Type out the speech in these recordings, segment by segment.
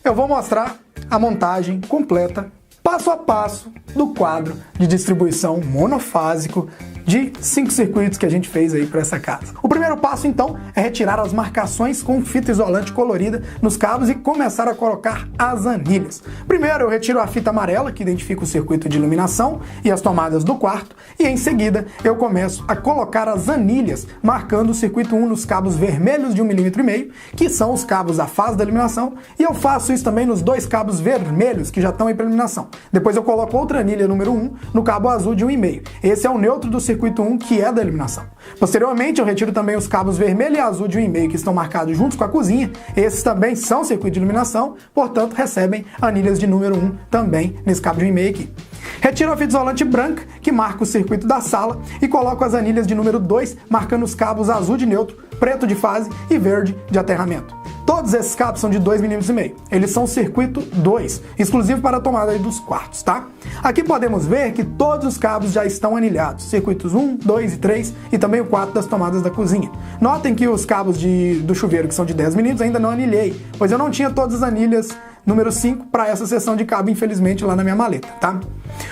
eu vou mostrar a montagem completa, passo a passo, do quadro de distribuição monofásico de 5 circuitos que a gente fez aí para essa casa. O primeiro passo, então, é retirar as marcações com fita isolante colorida nos cabos e começar a colocar as anilhas. Primeiro, eu retiro a fita amarela, que identifica o circuito de iluminação e as tomadas do quarto, e em seguida eu começo a colocar as anilhas, marcando o circuito 1 nos cabos vermelhos de 1,5 mm, que são os cabos da fase da iluminação, e eu faço isso também nos 2 cabos vermelhos, que já estão aí para iluminação. Depois eu coloco outra anilha número 1 no cabo azul de 1,5. Esse é o neutro do circuito 1, que é da iluminação. Posteriormente, eu retiro também os cabos vermelho e azul de 1,5 que estão marcados juntos com a cozinha. Esses também são circuito de iluminação, portanto, recebem anilhas de número 1 também nesse cabo de 1,5 aqui. Retiro a fita isolante branca, que marca o circuito da sala, e coloco as anilhas de número 2, marcando os cabos azul de neutro, preto de fase e verde de aterramento. Todos esses cabos são de 2,5 mm. Eles são circuito 2, exclusivo para a tomada aí dos quartos, tá? Aqui podemos ver que todos os cabos já estão anilhados, circuitos 1, 2 e 3 e também o 4 das tomadas da cozinha. Notem que os cabos do chuveiro, que são de 10 mm, ainda não anilhei, pois eu não tinha todas as anilhas número 5 para essa seção de cabo, infelizmente, lá na minha maleta, tá?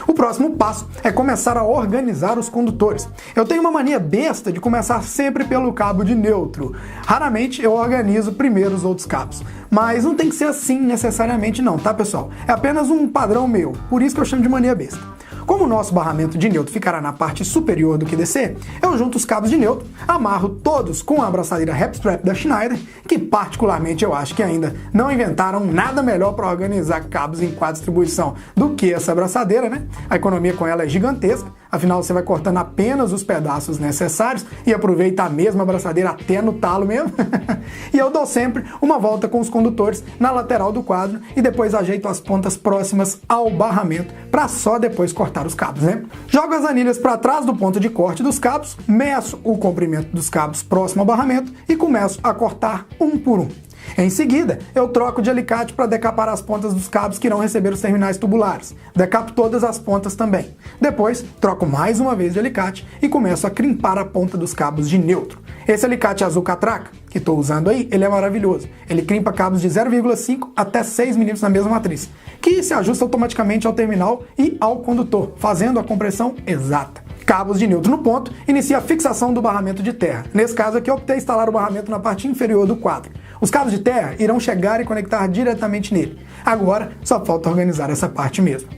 O próximo passo é começar a organizar os condutores. Eu tenho uma mania besta de começar sempre pelo cabo de neutro. Raramente eu organizo primeiro os outros cabos. Mas não tem que ser assim necessariamente não, tá, pessoal? É apenas um padrão meu, por isso que eu chamo de mania besta. Como o nosso barramento de neutro ficará na parte superior do QDC, eu junto os cabos de neutro, amarro todos com a abraçadeira Repstrap da Schneider, que particularmente eu acho que ainda não inventaram nada melhor para organizar cabos em quadro de distribuição do que essa abraçadeira, né? A economia com ela é gigantesca, afinal você vai cortando apenas os pedaços necessários e aproveita a mesma abraçadeira até no talo mesmo. E eu dou sempre uma volta com os condutores na lateral do quadro e depois ajeito as pontas próximas ao barramento para só depois cortar os cabos, né? Jogo as anilhas para trás do ponto de corte dos cabos, meço o comprimento dos cabos próximo ao barramento e começo a cortar um por um. Em seguida, eu troco de alicate para decapar as pontas dos cabos que irão receber os terminais tubulares. Decapo todas as pontas também. Depois, troco mais uma vez de alicate e começo a crimpar a ponta dos cabos de neutro. Esse alicate azul catraca, que estou usando aí, ele é maravilhoso. Ele crimpa cabos de 0,5 até 6 mm na mesma matriz, que se ajusta automaticamente ao terminal e ao condutor, fazendo a compressão exata. Cabos de neutro no ponto, inicia a fixação do barramento de terra. Nesse caso aqui eu optei instalar o barramento na parte inferior do quadro. Os cabos de terra irão chegar e conectar diretamente nele. Agora só falta organizar essa parte mesmo.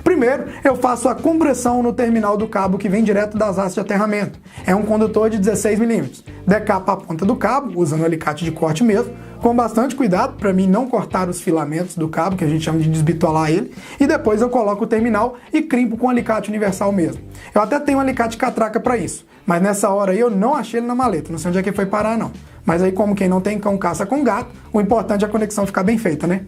Primeiro, eu faço a compressão no terminal do cabo que vem direto das hastes de aterramento. É um condutor de 16 mm. Decapo a ponta do cabo, usando o alicate de corte mesmo, com bastante cuidado para mim não cortar os filamentos do cabo, que a gente chama de desbitolar ele, e depois eu coloco o terminal e crimpo com alicate universal mesmo. Eu até tenho um alicate catraca para isso, mas nessa hora aí eu não achei ele na maleta, não sei onde é que ele foi parar não. Mas aí como quem não tem cão caça com gato, o importante é a conexão ficar bem feita, né?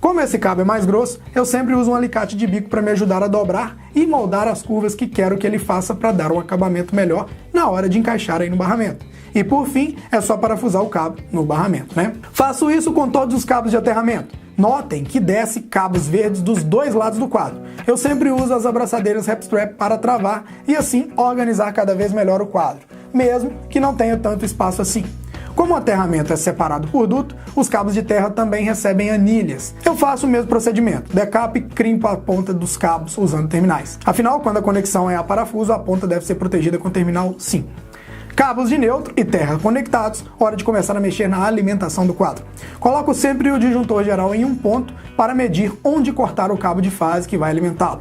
Como esse cabo é mais grosso, eu sempre uso um alicate de bico para me ajudar a dobrar e moldar as curvas que quero que ele faça para dar um acabamento melhor na hora de encaixar aí no barramento. E por fim, é só parafusar o cabo no barramento, né? Faço isso com todos os cabos de aterramento. Notem que desce cabos verdes dos dois lados do quadro. Eu sempre uso as abraçadeiras Repstrap para travar e assim organizar cada vez melhor o quadro, mesmo que não tenha tanto espaço assim. Como o aterramento é separado por duto, os cabos de terra também recebem anilhas. Eu faço o mesmo procedimento, decapo e crimpo a ponta dos cabos usando terminais. Afinal, quando a conexão é a parafuso, a ponta deve ser protegida com terminal sim. Cabos de neutro e terra conectados, hora de começar a mexer na alimentação do quadro. Coloco sempre o disjuntor geral em um ponto para medir onde cortar o cabo de fase que vai alimentá-lo.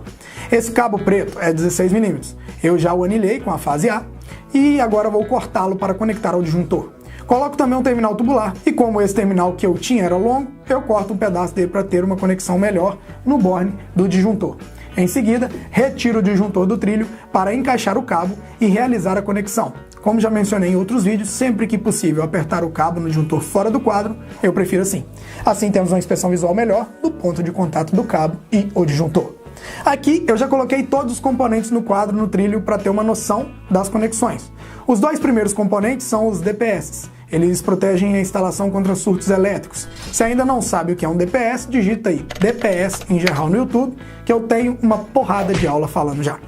Esse cabo preto é 16 mm. Eu já o anilhei com a fase A e agora vou cortá-lo para conectar ao disjuntor. Coloco também um terminal tubular e como esse terminal que eu tinha era longo, eu corto um pedaço dele para ter uma conexão melhor no borne do disjuntor. Em seguida, retiro o disjuntor do trilho para encaixar o cabo e realizar a conexão. Como já mencionei em outros vídeos, sempre que possível apertar o cabo no disjuntor fora do quadro, eu prefiro assim. Assim temos uma inspeção visual melhor do ponto de contato do cabo e o disjuntor. Aqui eu já coloquei todos os componentes no quadro no trilho para ter uma noção das conexões. Os dois primeiros componentes são os DPS. Eles protegem a instalação contra surtos elétricos. Se ainda não sabe o que é um DPS, digita aí DPS em geral no YouTube, que eu tenho uma porrada de aula falando já.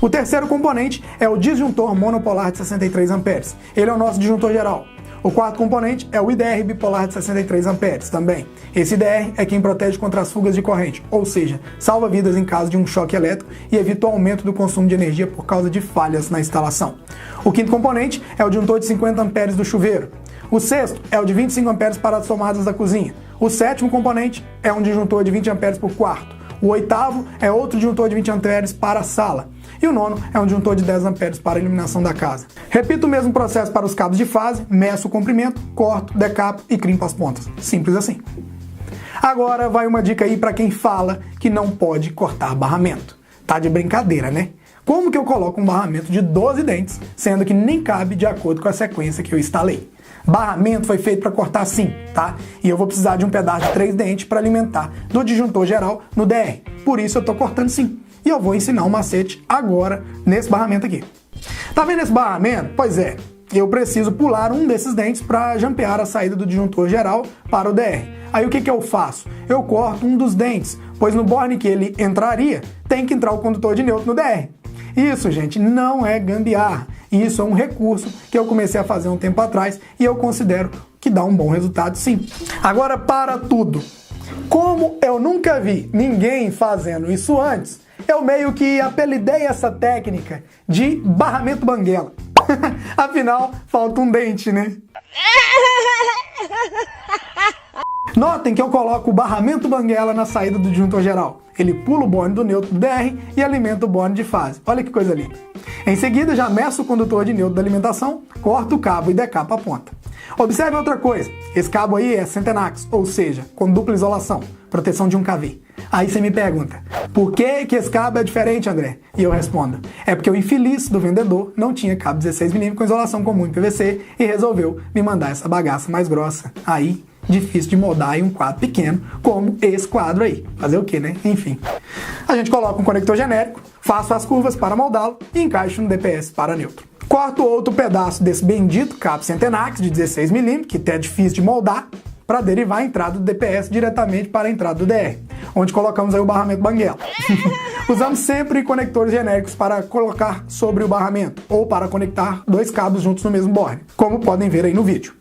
O terceiro componente é o disjuntor monopolar de 63 amperes. Ele é o nosso disjuntor geral. O quarto componente é o IDR bipolar de 63 amperes também. Esse IDR é quem protege contra as fugas de corrente, ou seja, salva vidas em caso de um choque elétrico e evita o aumento do consumo de energia por causa de falhas na instalação. O quinto componente é o disjuntor de 50 amperes do chuveiro. O sexto é o de 25 amperes para as tomadas da cozinha. O sétimo componente é um disjuntor de 20 amperes por quarto. O oitavo é outro disjuntor de 20 amperes para a sala. E o nono é um disjuntor de 10 amperes para a iluminação da casa. Repito o mesmo processo para os cabos de fase, meço o comprimento, corto, decapo e crimpo as pontas. Simples assim. Agora vai uma dica aí para quem fala que não pode cortar barramento. Tá de brincadeira, né? Como que eu coloco um barramento de 12 dentes, sendo que nem cabe de acordo com a sequência que eu instalei? Barramento foi feito para cortar sim, tá? E eu vou precisar de um pedaço de 3 dentes para alimentar do disjuntor geral no DR. Por isso eu tô cortando sim. E eu vou ensinar um macete agora nesse barramento aqui. Tá vendo esse barramento? Pois é, eu preciso pular um desses dentes para jampear a saída do disjuntor geral para o DR. Aí o que eu faço? Eu corto um dos dentes, pois no borne que ele entraria, tem que entrar o condutor de neutro no DR. Isso, gente, não é gambiarra. Isso é um recurso que eu comecei a fazer um tempo atrás e eu considero que dá um bom resultado sim. Agora, para tudo. Como eu nunca vi ninguém fazendo isso antes, eu meio que apelidei essa técnica de barramento banguela. Afinal, falta um dente, né? Notem que eu coloco o barramento banguela na saída do disjuntor geral. Ele pula o borne do neutro do DR e alimenta o borne de fase. Olha que coisa linda. Em seguida, já meço o condutor de neutro da alimentação, corto o cabo e decapo a ponta. Observe outra coisa. Esse cabo aí é Centenax, ou seja, com dupla isolação, proteção de 1 kV. Aí você me pergunta, por que esse cabo é diferente, André? E eu respondo, é porque o infeliz do vendedor não tinha cabo 16mm com isolação comum em PVC e resolveu me mandar essa bagaça mais grossa. Aí, difícil de moldar em um quadro pequeno, como esse quadro aí. Fazer o quê, né? Enfim. A gente coloca um conector genérico, faço as curvas para moldá-lo e encaixo no DPS para neutro. Corto outro pedaço desse bendito cabo Centenax de 16mm, que até é difícil de moldar, para derivar a entrada do DPS diretamente para a entrada do DR, onde colocamos aí o barramento banguela. Usamos sempre conectores genéricos para colocar sobre o barramento, ou para conectar 2 cabos juntos no mesmo borne, como podem ver aí no vídeo.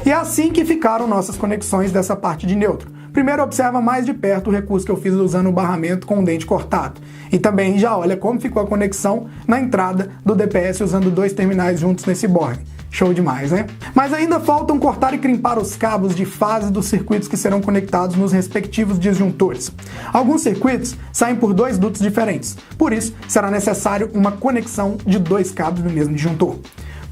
E é assim que ficaram nossas conexões dessa parte de neutro. Primeiro observa mais de perto o recurso que eu fiz usando o barramento com o dente cortado. E também já olha como ficou a conexão na entrada do DPS usando 2 terminais juntos nesse borne. Show demais, né? Mas ainda faltam cortar e crimpar os cabos de fase dos circuitos que serão conectados nos respectivos disjuntores. Alguns circuitos saem por 2 dutos diferentes, por isso será necessário uma conexão de 2 cabos no mesmo disjuntor.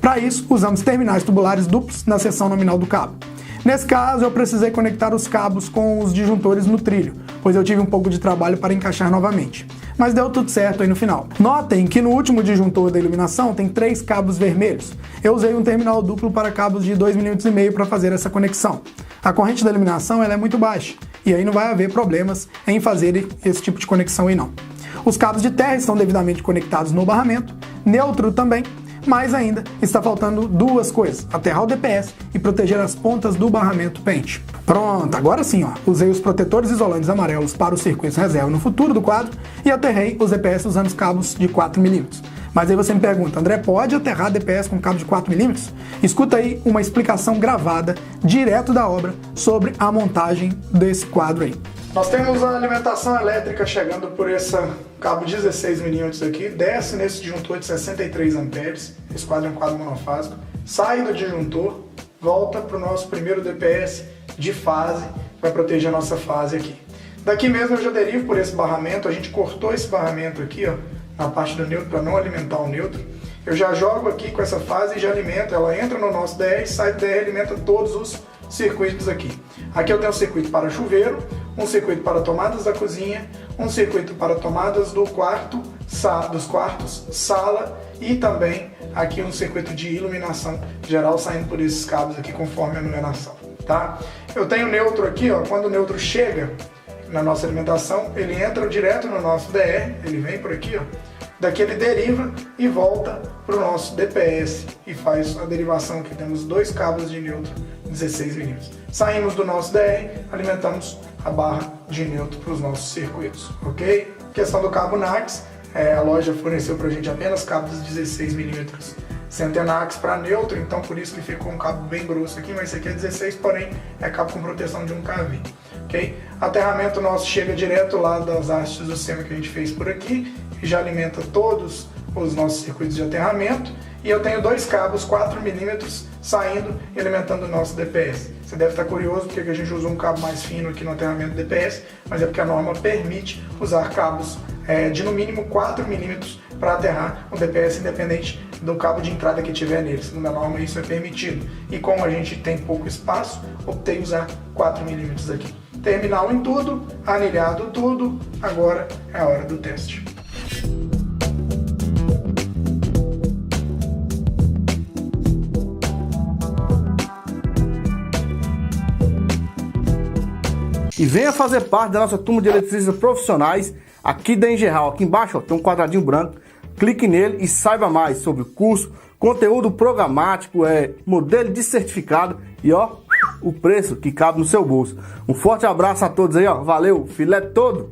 Para isso, usamos terminais tubulares duplos na seção nominal do cabo. Nesse caso, eu precisei conectar os cabos com os disjuntores no trilho, pois eu tive um pouco de trabalho para encaixar novamente. Mas deu tudo certo aí no final. Notem que no último disjuntor da iluminação tem 3 cabos vermelhos. Eu usei um terminal duplo para cabos de 2,5 mm para fazer essa conexão. A corrente da iluminação ela é muito baixa, e aí não vai haver problemas em fazer esse tipo de conexão aí não. Os cabos de terra estão devidamente conectados no barramento, neutro também, mas ainda está faltando 2 coisas: aterrar o DPS e proteger as pontas do barramento pente. Pronto, agora sim, ó, usei os protetores isolantes amarelos para os circuitos reserva no futuro do quadro e aterrei os DPS usando os cabos de 4mm. Mas aí você me pergunta, André, pode aterrar DPS com cabo de 4mm? Escuta aí uma explicação gravada direto da obra sobre a montagem desse quadro aí. Nós temos a alimentação elétrica chegando por esse cabo 16mm aqui, desce nesse disjuntor de 63 amperes, esse quadro é um quadro monofásico, sai do disjuntor, volta para o nosso primeiro DPS de fase, vai proteger a nossa fase aqui. Daqui mesmo eu já derivo por esse barramento, a gente cortou esse barramento aqui, ó, na parte do neutro para não alimentar o neutro. Eu já jogo aqui com essa fase e já alimento, ela entra no nosso DR, sai do DR e alimenta todos os circuitos aqui. Aqui eu tenho um circuito para chuveiro, um circuito para tomadas da cozinha, um circuito para tomadas dos quartos, sala e também aqui um circuito de iluminação geral saindo por esses cabos aqui conforme a numeração, tá? Eu tenho neutro aqui, ó, quando o neutro chega na nossa alimentação, ele entra direto no nosso DR, ele vem por aqui, ó, daqui ele deriva e volta para o nosso DPS e faz a derivação aqui. Temos 2 cabos de neutro 16mm. Saímos do nosso DR, alimentamos a barra de neutro para os nossos circuitos, ok? Questão do cabo NAX, a loja forneceu para a gente apenas cabos 16mm Centenax para neutro, então por isso que ficou um cabo bem grosso aqui, mas esse aqui é 16, porém é cabo com proteção de 1 kV. Okay? Aterramento nosso chega direto lá das hastes do sistema que a gente fez por aqui e já alimenta todos os nossos circuitos de aterramento. E eu tenho 2 cabos 4 mm saindo e alimentando o nosso DPS. Você deve estar curioso porque a gente usou um cabo mais fino aqui no aterramento DPS, mas é porque a norma permite usar cabos de no mínimo 4 mm para aterrar o DPS, independente do cabo de entrada que tiver nele. Segundo a norma, isso é permitido. E como a gente tem pouco espaço, optei usar 4 mm aqui. Terminal em tudo, anilhado tudo, agora é a hora do teste. E venha fazer parte da nossa turma de eletricistas profissionais aqui da Engerral. Aqui embaixo ó, tem um quadradinho branco. Clique nele e saiba mais sobre o curso, conteúdo programático, modelo de certificado e ó, o preço que cabe no seu bolso. Um forte abraço a todos aí, ó. Valeu, filé todo!